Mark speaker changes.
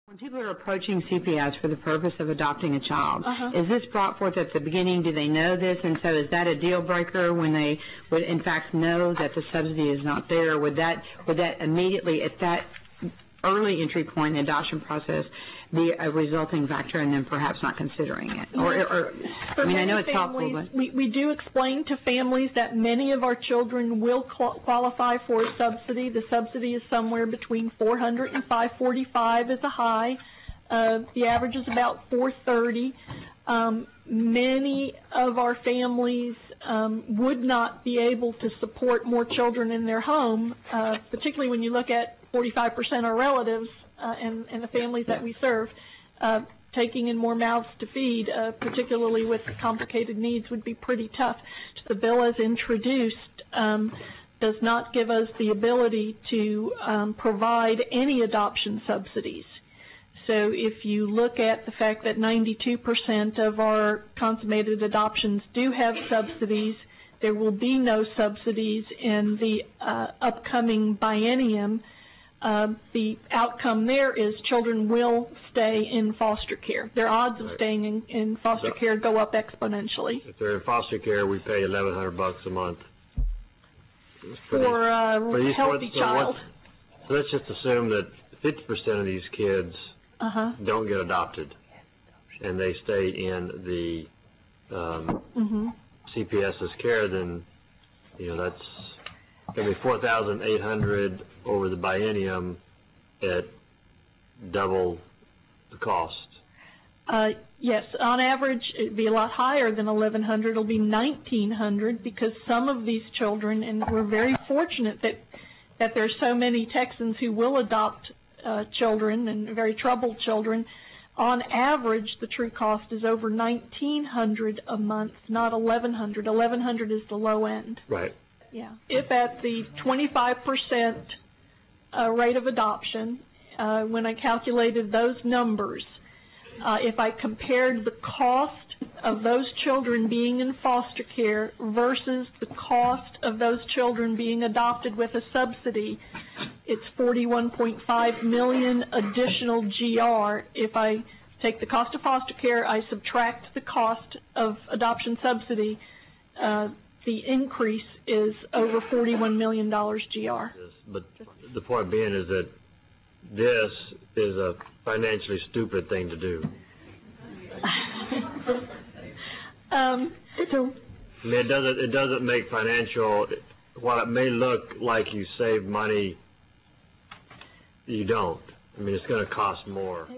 Speaker 1: When people are approaching CPS for the purpose of adopting a child, is this brought forth at the beginning? Do they know this? And so is that a deal breaker when they would in fact know that the subsidy is not there? Would that immediately at that early entry point in the adoption process be a resulting factor in them perhaps not considering it? I mean, I know it's helpful, but
Speaker 2: we do explain to families that many of our children will qualify for a subsidy. The subsidy is somewhere between $400 and $545 as a high. The average is about $430. Many of our families would not be able to support more children in their home, particularly when you look at 45% are relatives and the families that we serve. Taking in more mouths to feed, particularly with complicated needs, would be pretty tough. The bill as introduced does not give us the ability to provide any adoption subsidies. So if you look at the fact that 92% of our consummated adoptions do have subsidies, there will be no subsidies in the upcoming biennium. The outcome there is children will stay in foster care. Their odds of staying in foster care go up exponentially.
Speaker 3: If they're in foster care, we pay $1,100 a month
Speaker 2: for a healthy child.
Speaker 3: So let's just assume that 50% of these kids don't get adopted, and they stay in the CPS's care. Then, that's going to be $4,800 over the biennium at double the cost. Yes, on average, it'd be a lot higher than $1,100. It'll be $1,900 because some of these children, and we're very fortunate that there's so many Texans who will adopt children and very troubled children. On average, the true cost is over $1,900 a month, not $1,100. $1,100 is the low end. Right.
Speaker 2: Yeah. If at the 25% rate of adoption, when I calculated those numbers, if I compared the cost of those children being in foster care versus the cost of those children being adopted with a subsidy, it's $41.5 million additional GR. If I take the cost of foster care, I subtract the cost of adoption subsidy, the increase is over $41 million GR.
Speaker 3: Yes, but the point being is that this is a financially stupid thing to do. I mean, it doesn't make financial. While it may look like you save money, you don't. I mean, it's going to cost more.